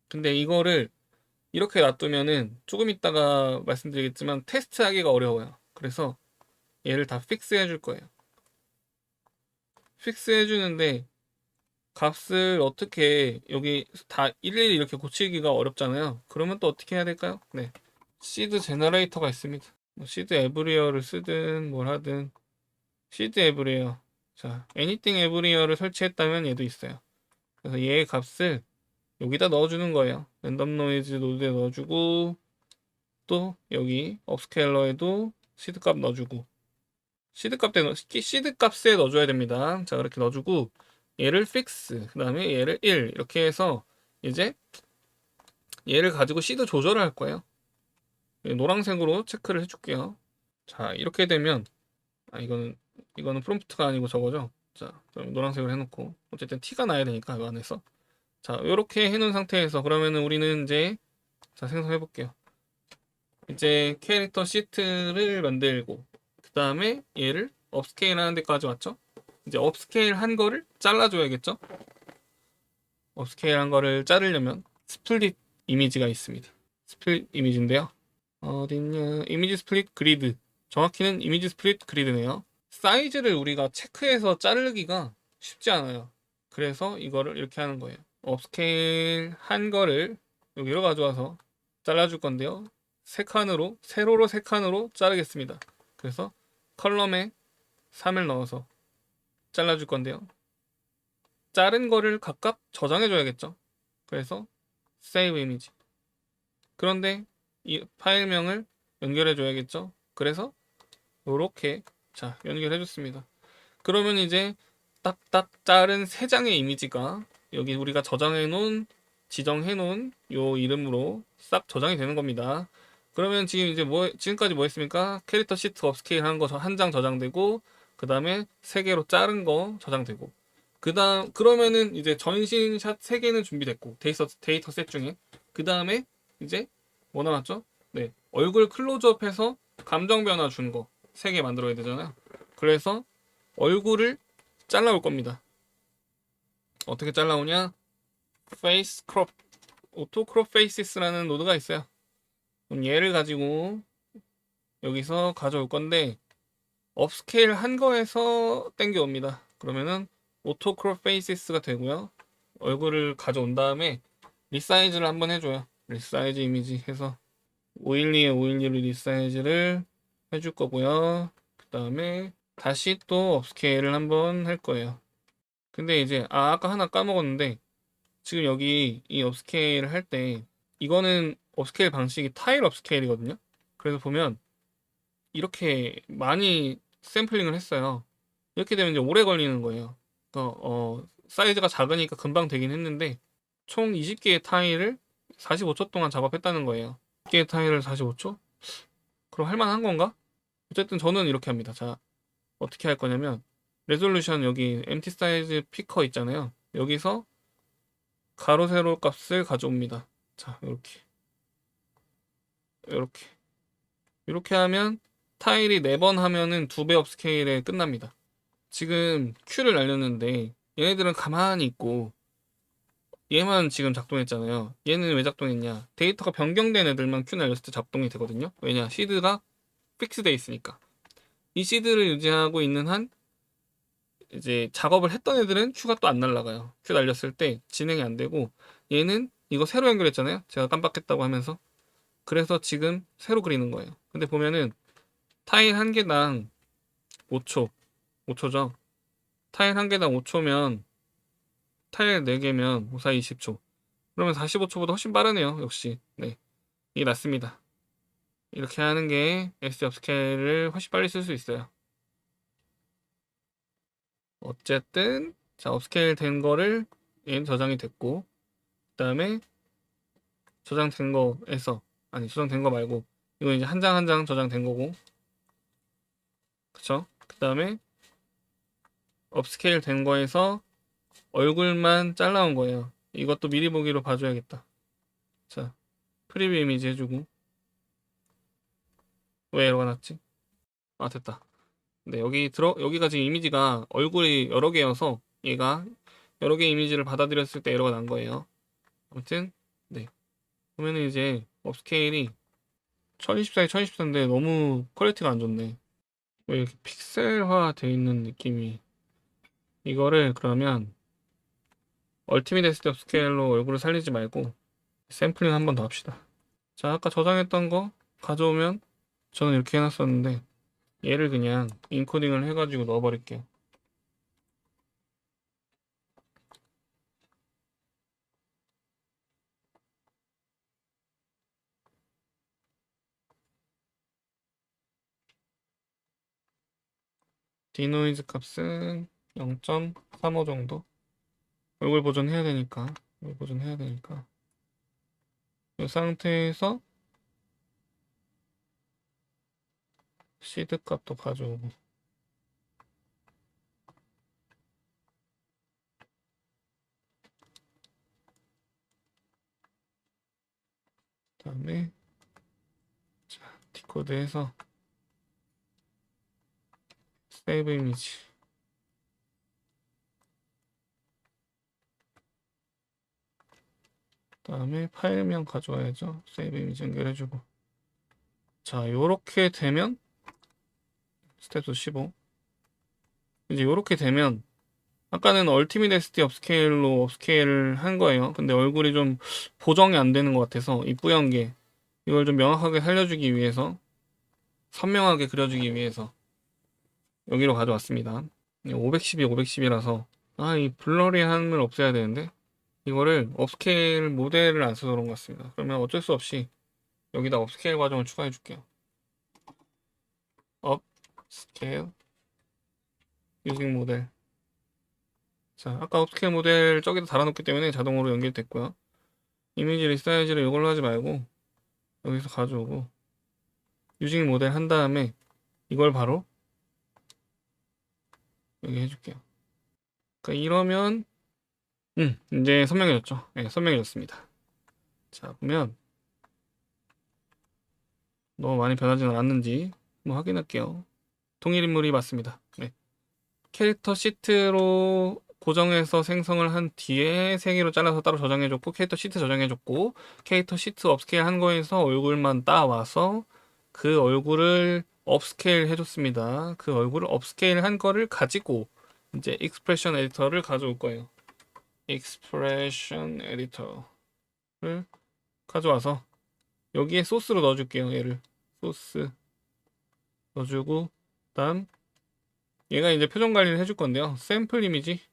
근데 이거를 이렇게 놔두면은 조금 있다가 말씀드리겠지만 테스트하기가 어려워요. 그래서 얘를 다 픽스해 줄 거예요. 픽스해 주는데 값을 어떻게 여기 다 일일이 이렇게 고치기가 어렵잖아요. 그러면 또 어떻게 해야 될까요? 네, 시드 제너레이터가 있습니다. 뭐 시드 에브리어를 쓰든 뭘 하든 시드 에브리어, 자 anything 에브리어를 설치했다면 얘도 있어요. 그래서 얘의 값을 여기다 넣어주는 거예요. 랜덤 노이즈 노드에 넣어주고, 또 여기 업스케일러에도 시드 값 넣어주고, 시드 값에 넣어줘야 됩니다. 자, 그렇게 넣어주고 얘를 fix, 그 다음에 얘를 1 이렇게 해서 이제 얘를 가지고 시드 조절을 할 거예요. 노란색으로 체크를 해줄게요. 자, 이렇게 되면 이거는 프롬프트가 아니고 저거죠. 자, 그럼 노란색으로 해놓고 어쨌든 티가 나야 되니까 이 안에서, 자, 이렇게 해놓은 상태에서 그러면은 우리는 이제 자 생성해 볼게요. 이제 캐릭터 시트를 만들고, 그 다음에 얘를 업스케일 하는 데까지 왔죠. 이제 업스케일 한 거를 잘라줘야겠죠. 업스케일 한 거를 자르려면 스플릿 이미지가 있습니다. 스플릿 이미지인데요. 어딨냐, 이미지 스플릿 그리드, 정확히는 이미지 스플릿 그리드네요. 사이즈를 우리가 체크해서 자르기가 쉽지 않아요. 그래서 이거를 이렇게 하는 거예요. 업스케일 한 거를 여기로 가져와서 잘라줄 건데요. 세로로 세 칸으로 자르겠습니다. 그래서 컬럼에 3을 넣어서 잘라줄 건데요. 자른 거를 각각 저장해 줘야겠죠. 그래서 save image. 그런데 이 파일명을 연결해 줘야겠죠. 그래서 이렇게 자 연결해 줬습니다. 그러면 이제 딱딱 자른 세 장의 이미지가 여기 우리가 저장해 놓은, 지정해 놓은 요 이름으로 싹 저장이 되는 겁니다. 그러면 지금 이제 지금까지 뭐 했습니까? 캐릭터 시트 업스케일 한 거 한 장 저장되고, 그 다음에 세 개로 자른 거 저장되고, 그러면은 이제 전신샷 세 개는 준비됐고, 데이터 셋 중에. 그 다음에 이제 뭐 남았죠? 네, 얼굴 클로즈업해서 감정 변화 준 거 세 개 만들어야 되잖아요. 그래서 얼굴을 잘라올 겁니다. 어떻게 잘라오냐? 페이스 크롭, 오토 크롭 페이시스라는 노드가 있어요. 그럼 얘를 가지고 여기서 가져올 건데, 업스케일 한 거에서 땡겨옵니다. 그러면은 오토 크롭 페이시스가 되고요. 얼굴을 가져온 다음에 리사이즈를 한번 해줘요. 리사이즈 이미지 해서 512에 512로 리사이즈를 해줄 거고요. 그 다음에 다시 또 업스케일을 한번 할 거예요. 근데 이제 아까 하나 까먹었는데, 지금 여기 이 업스케일을 할 때 이거는 업스케일 방식이 타일 업스케일이거든요. 그래서 보면 이렇게 많이 샘플링을 했어요. 이렇게 되면 이제 오래 걸리는 거예요. 사이즈가 작으니까 금방 되긴 했는데 총 20개의 타일을 45초 동안 작업했다는 거예요. 20개의 타일을 45초? 그럼 할만한 건가? 어쨌든 저는 이렇게 합니다. 자, 어떻게 할 거냐면 레졸루션 여기 MT 사이즈 피커 있잖아요. 여기서 가로 세로 값을 가져옵니다. 자, 이렇게 하면 타일이 4번 하면은 2배 업스케일에 끝납니다. 지금 Q를 날렸는데 얘네들은 가만히 있고 얘만 지금 작동했잖아요. 얘는 왜 작동했냐? 데이터가 변경된 애들만 Q 날렸을 때 작동이 되거든요. 왜냐? 시드가 픽스돼 있으니까. 이 시드를 유지하고 있는 한 이제 작업을 했던 애들은 Q가 또 안 날라가요. Q 날렸을 때 진행이 안 되고, 얘는 이거 새로 연결했잖아요. 제가 깜빡했다고 하면서. 그래서 지금 새로 그리는 거예요. 근데 보면은 타일 한 개당 5초, 5초죠. 타일 한 개당 5초면 타일 4개면 5, 4, 20초. 그러면 45초보다 훨씬 빠르네요. 역시. 네. 이게 낫습니다. 이렇게 하는 게 SD 업스케일을 훨씬 빨리 쓸 수 있어요. 어쨌든 자, 업스케일 된 거를 얘는 저장이 됐고, 그 다음에 저장된 거에서, 아니 저장된 거 말고 이거 이제 한 장 한 장 저장된 거고, 그쵸? 그 다음에 업스케일 된 거에서 얼굴만 잘라온 거예요. 이것도 미리 보기로 봐줘야겠다. 자, 프리뷰 이미지 해주고, 왜 에러가 났지? 아, 됐다. 네, 여기가 지금 이미지가 얼굴이 여러 개여서 얘가 여러 개의 이미지를 받아들였을 때 에러가 난 거예요. 아무튼, 네. 보면은 이제 업스케일이 1024에 1024인데 너무 퀄리티가 안 좋네. 왜 이렇게 픽셀화 돼 있는 느낌이. 이거를 그러면 얼티밋 에스디 업스케일로 얼굴을 살리지 말고 샘플링 한 번 더 합시다. 자, 아까 저장했던 거 가져오면 저는 이렇게 해놨었는데 얘를 그냥 인코딩을 해가지고 넣어버릴게요. 디노이즈 값은 0.35 정도. 얼굴 보존해야 되니까. 얼굴 보존해야 되니까. 이 상태에서 시드 값도 가져오고. 그다음에 자, 디코드해서 세이브 이미지. 그다음에 파일명 가져와야죠. 세이브 이미지 연결해주고. 자, 요렇게 되면 스텝스 15. 이제 요렇게 되면 아까는 얼티밋 SD 업스케일로 업스케일 한 거예요. 근데 얼굴이 좀 보정이 안 되는 것 같아서 이 뿌연 게 이걸 좀 명확하게 살려주기 위해서 선명하게 그려주기 위해서 여기로 가져왔습니다. 510이 510이라서 이 블러리함을 없애야 되는데 이거를 업스케일 모델을 안 써서 그런 것 같습니다. 그러면 어쩔 수 없이 여기다 업스케일 과정을 추가해 줄게요. 업스케일 유징 모델. 자, 아까 업스케일 모델 저기다 달아놓기 때문에 자동으로 연결됐고요. 이미지 리사이즈를 이걸로 하지 말고 여기서 가져오고 유징 모델 한 다음에 이걸 바로 여기 해줄게요. 그러니까 이러면 이제 선명해졌죠. 네, 선명해졌습니다. 자, 보면 너무 많이 변하지는 않았는지 한번 확인할게요. 동일 인물이 맞습니다. 네. 캐릭터 시트로 고정해서 생성을 한 뒤에 세 개로 잘라서 따로 저장해줬고 캐릭터 시트 저장해줬고 캐릭터 시트 업스케일 한 거에서 얼굴만 따와서 그 얼굴을 업스케일 해줬습니다. 그 얼굴을 업스케일 한 거를 가지고 이제 익스프레션 에디터를 가져올 거예요. 익스프레션 에디터를 가져와서 여기에 소스로 넣어줄게요. 얘를 소스 넣어주고 다음 얘가 이제 표정 관리를 해줄 건데요. 샘플 이미지로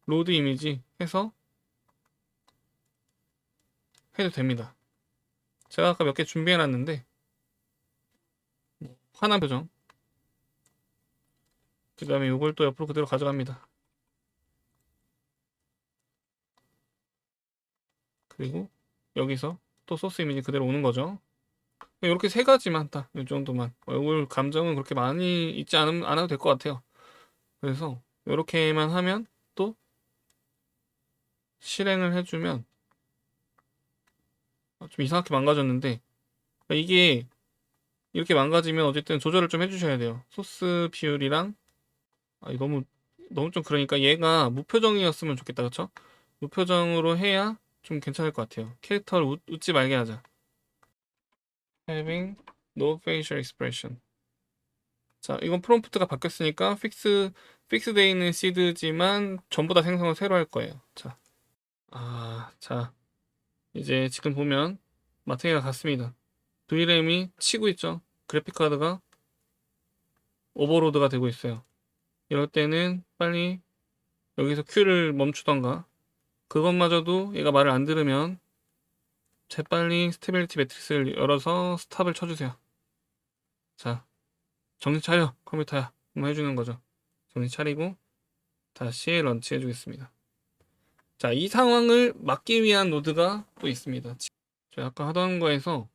로드 이미지 해서 해도 됩니다. 제가 아까 몇 개 준비해 놨는데 화난 표정 그 다음에 이걸 또 옆으로 그대로 가져갑니다. 그리고 여기서 또 소스 이미지 그대로 오는 거죠. 이렇게 세 가지만 딱 이 정도만 얼굴 감정은 그렇게 많이 있지 않아도 될 것 같아요. 그래서 이렇게만 하면 또 실행을 해주면 좀 이상하게 망가졌는데 이게 이렇게 망가지면 어쨌든 조절을 좀 해주셔야 돼요. 소스 비율이랑 이거 너무 좀 그러니까 얘가 무표정이었으면 좋겠다, 그쵸? 무표정으로 해야 좀 괜찮을 것 같아요. 캐릭터를 웃지 말게 하자. Having no facial expression. 자, 이건 프롬프트가 바뀌었으니까 픽스되어 있는 시드지만 전부 다 생성을 새로 할 거예요. 자, 자, 이제 지금 보면 마탱이가 같습니다. VRAM이 치고 있죠. 그래픽 카드가 오버로드가 되고 있어요. 이럴 때는 빨리 여기서 Q를 멈추던가 그것마저도 얘가 말을 안 들으면 재빨리 스테빌리티 매트릭스를 열어서 스탑을 쳐주세요. 자, 정신 차려 컴퓨터야 한번 해주는 거죠. 정신 차리고 다시 런치 해주겠습니다. 자, 이 상황을 막기 위한 노드가 또 있습니다. 제가 아까 하던 거에서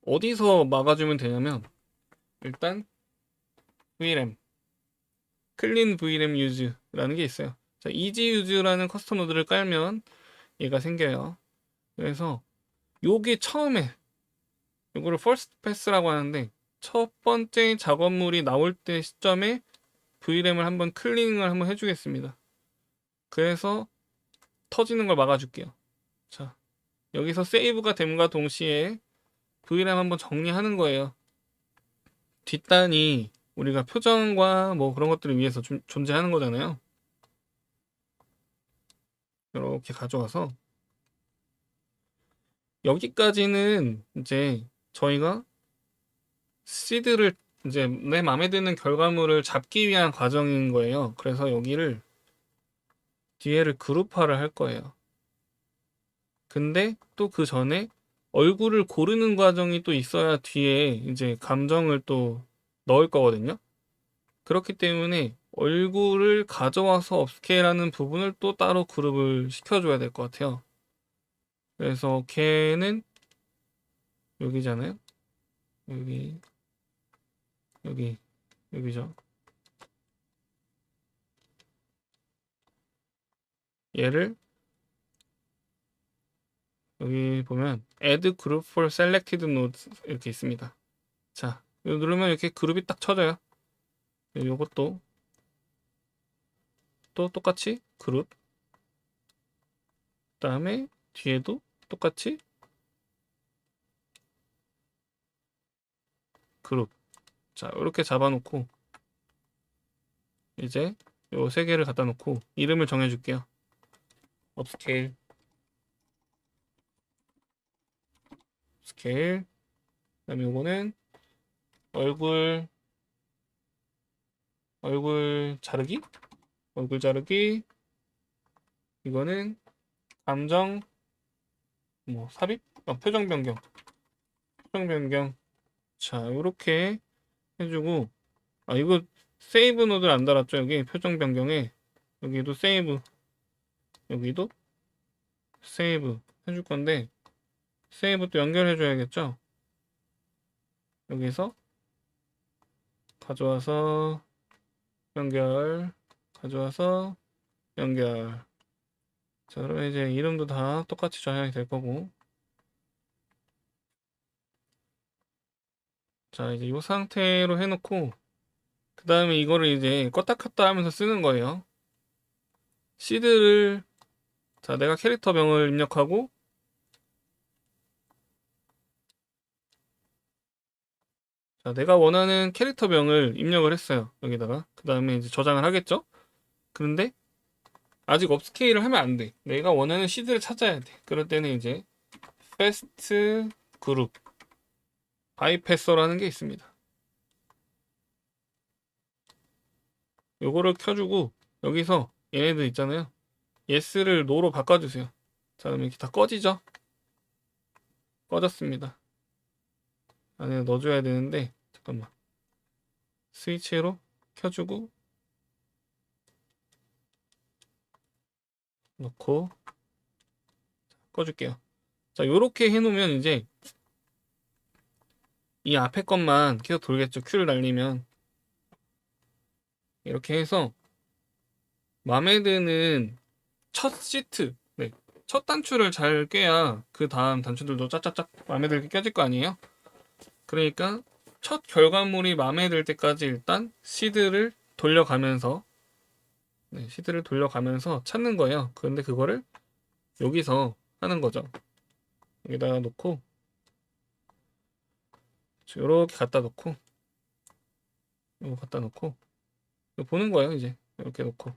어디서 막아주면 되냐면 일단 VRAM 클린 VRAM 유즈라는 게 있어요. 자, 이지 유즈라는 커스텀 노드를 깔면 얘가 생겨요. 그래서 요게 처음에 이거를 퍼스트 패스라고 하는데 첫 번째 작업물이 나올 때 시점에 V램을 한번 클리닝을 한번 해주겠습니다. 그래서 터지는 걸 막아줄게요. 자, 여기서 세이브가 됨과 동시에 V램 한번 정리하는 거예요. 뒷단이 우리가 표정과 뭐 그런 것들을 위해서 존재하는 거잖아요. 이렇게 가져와서 여기까지는 이제 저희가 시드를 이제 내 마음에 드는 결과물을 잡기 위한 과정인 거예요. 그래서 여기를 뒤에를 그룹화를 할 거예요. 근데 또 그 전에 얼굴을 고르는 과정이 또 있어야 뒤에 이제 감정을 또 넣을 거거든요. 그렇기 때문에 얼굴을 가져와서 업스케일하는 부분을 또 따로 그룹을 시켜줘야 될 것 같아요. 그래서 걔는 여기잖아요. 여기, 여기, 여기죠. 얘를 여기 보면 Add Group for Selected Nodes 이렇게 있습니다. 자, 이거 누르면 이렇게 그룹이 딱 쳐져요. 요것도 또 똑같이 그룹. 그 다음에 뒤에도 똑같이 그룹. 자, 이렇게 잡아놓고 이제 요 세 개를 갖다 놓고 이름을 정해줄게요. 업스케일, 스케일. 그다음에 요거는 얼굴, 얼굴 자르기, 얼굴 자르기. 이거는 감정, 뭐 삽입, 표정 변경, 표정 변경. 자, 이렇게 해주고, 아 이거 세이브 노드를 안 달았죠. 여기 표정 변경에 여기도 세이브, 여기도 세이브 해줄 건데 세이브 또 연결해 줘야겠죠. 여기서 가져와서 연결, 가져와서 연결. 자, 그러면 이제 이름도 다 똑같이 저장이 될 거고. 자, 이제 이 상태로 해놓고 그 다음에 이거를 이제 껐다 켰다 하면서 쓰는 거예요. 시드를, 자, 내가 캐릭터 명을 입력하고, 자, 내가 원하는 캐릭터 명을 입력을 했어요. 여기다가. 그 다음에 이제 저장을 하겠죠? 그런데 아직 업스케일을 하면 안 돼. 내가 원하는 시드를 찾아야 돼. 그럴 때는 이제 패스트 그룹 바이패서라는 게 있습니다. 요거를 켜주고 여기서 얘네들 있잖아요. yes를 no로 바꿔주세요. 자, 그러면 이렇게 다 꺼지죠? 꺼졌습니다. 안에 넣어줘야 되는데 잠깐만. 스위치로 켜주고 넣고 꺼줄게요. 자, 요렇게 해놓으면 이제 이 앞에 것만 계속 돌겠죠. 큐를 날리면 이렇게 해서 마음에 드는 첫 시트, 네, 첫 단추를 잘 꿰야 그 다음 단추들도 짝짝짝 마음에 들게 껴질 거 아니에요. 그러니까 첫 결과물이 마음에 들 때까지 일단 시드를 돌려가면서, 네, 시드를 돌려가면서 찾는 거예요. 그런데 그거를 여기서 하는 거죠. 여기다가 놓고 이렇게 갖다 놓고 이거 갖다 놓고 이거 보는 거예요. 이제 이렇게 놓고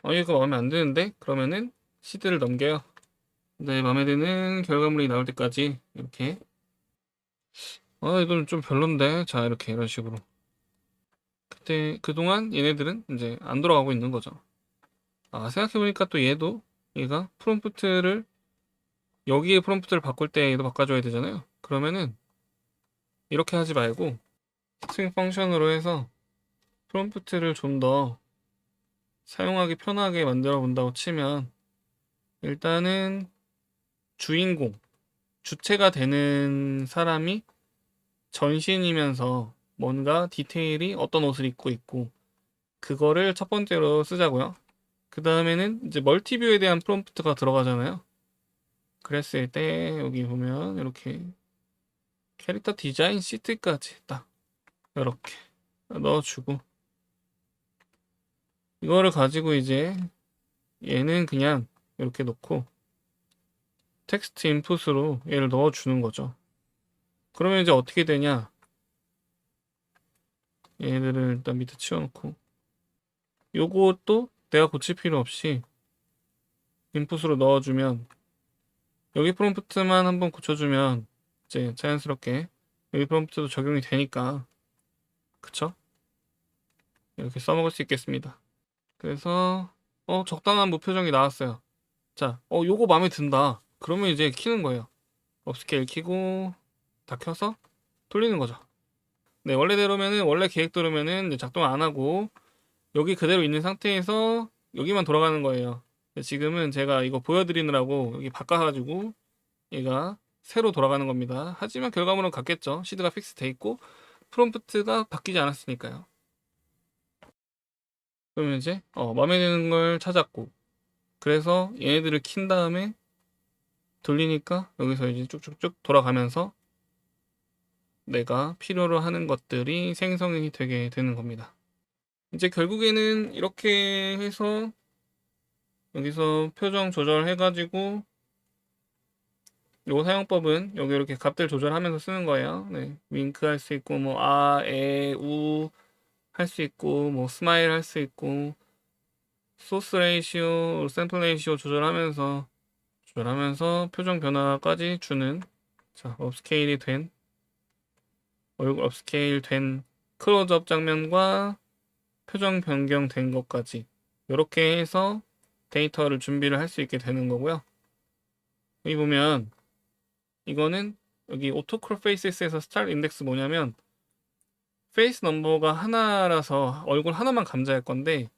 이거 마음에 안 드는데 그러면은 시드를 넘겨요. 네, 마음에 드는 결과물이 나올 때까지 이렇게. 이건 좀 별론데. 자, 이렇게 이런 식으로. 그때 그동안 얘네들은 이제 안 돌아가고 있는 거죠. 생각해보니까 또 얘가 프롬프트를, 여기에 프롬프트를 바꿀 때 얘도 바꿔줘야 되잖아요. 그러면은 이렇게 하지 말고 스트링 펑션으로 해서 프롬프트를 좀 더 사용하기 편하게 만들어 본다고 치면, 일단은 주인공, 주체가 되는 사람이 전신이면서 뭔가 디테일이 어떤 옷을 입고 있고, 그거를 첫 번째로 쓰자고요. 그 다음에는 이제 멀티뷰에 대한 프롬프트가 들어가잖아요. 그랬을 때 여기 보면 이렇게 캐릭터 디자인 시트까지 딱 이렇게 넣어주고, 이거를 가지고 이제 얘는 그냥 이렇게 놓고 텍스트 인풋으로 얘를 넣어주는 거죠. 그러면 이제 어떻게 되냐, 얘들을 일단 밑에 치워놓고, 요것도 내가 고칠 필요 없이 인풋으로 넣어주면, 여기 프롬프트만 한번 고쳐주면 이제 자연스럽게 여기 프롬프트도 적용이 되니까, 그쵸? 이렇게 써먹을 수 있겠습니다. 그래서 적당한 무표정이 나왔어요. 자, 요거 마음에 든다. 그러면 이제 키는 거예요. 업스케일 키고 다 켜서 돌리는 거죠. 네, 원래대로면은, 원래 계획대로면은 이제 작동 안 하고 여기 그대로 있는 상태에서 여기만 돌아가는 거예요. 지금은 제가 이거 보여드리느라고 여기 바꿔가지고 얘가 새로 돌아가는 겁니다. 하지만 결과물은 같겠죠. 시드가 픽스 돼 있고 프롬프트가 바뀌지 않았으니까요. 그러면 이제 마음에 드는 걸 찾았고, 그래서 얘네들을 킨 다음에 돌리니까 여기서 이제 쭉쭉쭉 돌아가면서 내가 필요로 하는 것들이 생성이 되게 되는 겁니다. 이제 결국에는 이렇게 해서 여기서 표정 조절해가지고, 요 사용법은 여기 이렇게 값들 조절하면서 쓰는 거예요. 네, 윙크 할 수 있고, 뭐 에, 우 할 수 있고, 뭐 스마일 할 수 있고, 소스 레이시오, 샘플 레이시오 조절하면서 표정 변화까지 주는, 자, 업스케일이 된 얼굴 업스케일 된 클로즈업 장면과 표정 변경된 것까지 이렇게 해서 데이터를 준비를 할 수 있게 되는 거고요. 여기 보면 이거는 여기 오토크롭 페이스에서 스타트 인덱스 뭐냐면 페이스 넘버가 하나라서 얼굴 하나만 감지할 건데,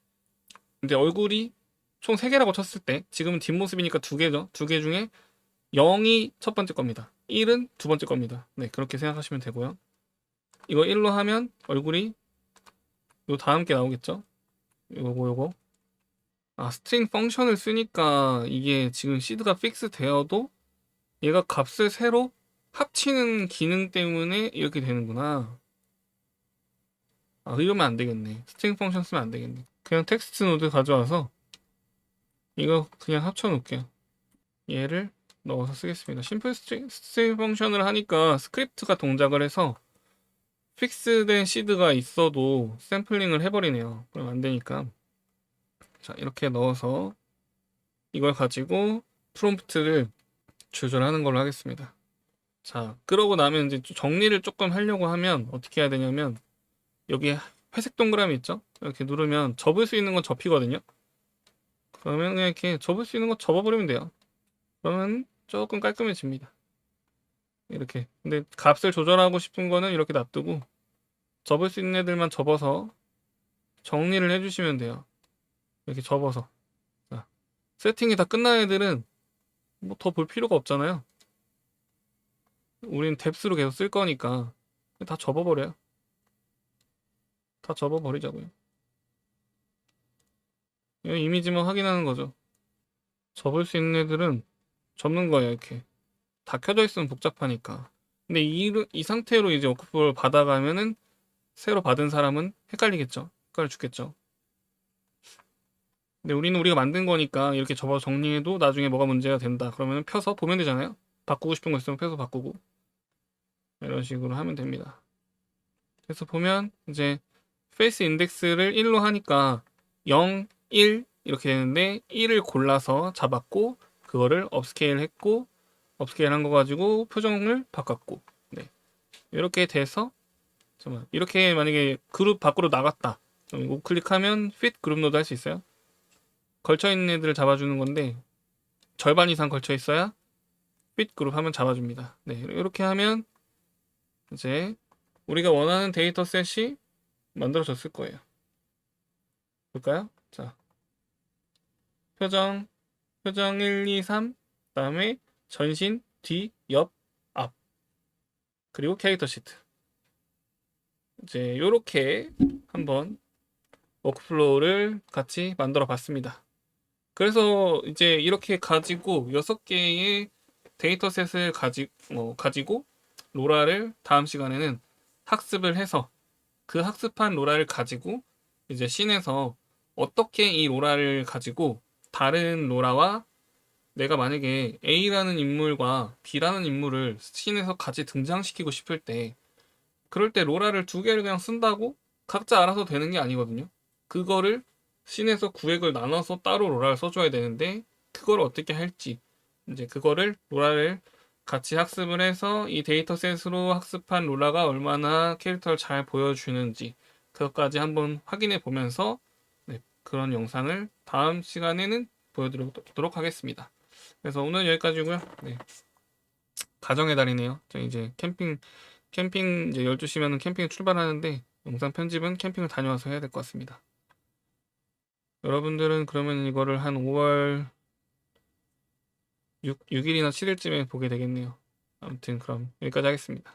근데 얼굴이 총 3개라고 쳤을 때 지금은 뒷모습이니까 2개죠. 2개 중에 0이 첫 번째 겁니다. 1은 두 번째 겁니다. 네, 그렇게 생각하시면 되고요. 이거 1로 하면 얼굴이 요 다음 게 나오겠죠. 요거 스트링 펑션을 쓰니까 이게 지금 시드가 픽스 되어도 얘가 값을 새로 합치는 기능 때문에 이렇게 되는구나. 이러면 안 되겠네. 스트링 펑션 쓰면 안 되겠네. 그냥 텍스트 노드 가져와서 이거 그냥 합쳐 놓을게요. 얘를 넣어서 쓰겠습니다. 심플 스트링 펑션을 하니까 스크립트가 동작을 해서 픽스된 시드가 있어도 샘플링을 해버리네요. 그럼 안 되니까. 자, 이렇게 넣어서 이걸 가지고 프롬프트를 조절하는 걸로 하겠습니다. 자, 그러고 나면 이제 정리를 조금 하려고 하면 어떻게 해야 되냐면, 여기 회색 동그라미 있죠? 이렇게 누르면 접을 수 있는 건 접히거든요. 그러면 그냥 이렇게 접을 수 있는 거 접어버리면 돼요. 그러면 조금 깔끔해집니다. 이렇게. 근데 값을 조절하고 싶은 거는 이렇게 놔두고 접을 수 있는 애들만 접어서 정리를 해주시면 돼요. 이렇게 접어서. 자, 세팅이 다 끝난 애들은 뭐 더 볼 필요가 없잖아요. 우린 뎁스로 계속 쓸 거니까 다 접어버려요. 다 접어버리자고요. 이미지만 확인하는 거죠. 접을 수 있는 애들은 접는 거예요. 이렇게 다 켜져 있으면 복잡하니까. 근데 이 상태로 이제 워크플로우를 받아가면은 새로 받은 사람은 헷갈리겠죠. 헷갈려 죽겠죠. 근데 우리는 우리가 만든 거니까 이렇게 접어 정리해도 나중에 뭐가 문제가 된다 그러면 펴서 보면 되잖아요. 바꾸고 싶은 거 있으면 펴서 바꾸고, 이런 식으로 하면 됩니다. 그래서 보면 이제 페이스 인덱스를 1로 하니까 0, 1 이렇게 되는데, 1을 골라서 잡았고 그거를 업스케일 했고, 업스케일 한 거 가지고 표정을 바꿨고, 네, 이렇게 돼서, 잠깐만, 이렇게 만약에 그룹 밖으로 나갔다 그럼 우클릭하면 fit 그룹 노드 할 수 있어요. 걸쳐 있는 애들을 잡아주는 건데 절반 이상 걸쳐 있어야 fit 그룹 하면 잡아줍니다. 네, 이렇게 하면 이제 우리가 원하는 데이터셋이 만들어졌을 거예요. 볼까요? 자, 표정 1, 2, 3, 그다음에 전신, 뒤, 옆, 앞, 그리고 캐릭터 시트. 이제 요렇게 한번 워크플로우를 같이 만들어 봤습니다. 그래서 이제 이렇게 가지고 6개의 데이터셋을 가지고 로라를 다음 시간에는 학습을 해서 그 학습한 로라를 가지고 이제 씬에서 어떻게 이 로라를 가지고 다른 로라와 내가 만약에 A라는 인물과 B라는 인물을 씬에서 같이 등장시키고 싶을 때 그럴 때 로라를 두 개를 그냥 쓴다고 각자 알아서 되는 게 아니거든요. 그거를 씬에서 구획을 나눠서 따로 로라를 써줘야 되는데 그걸 어떻게 할지 이제 그거를 로라를 같이 학습을 해서 이 데이터셋으로 학습한 로라가 얼마나 캐릭터를 잘 보여주는지 그것까지 한번 확인해 보면서 네, 그런 영상을 다음 시간에는 보여드리도록 하겠습니다. 그래서 오늘 여기까지고요. 네, 가정의 달이네요. 저 이제 캠핑 이제 12시면은 캠핑 출발하는데 영상 편집은 캠핑을 다녀와서 해야 될 것 같습니다. 여러분들은 그러면 이거를 한 5월 6일이나 7일쯤에 보게 되겠네요. 아무튼 그럼 여기까지 하겠습니다.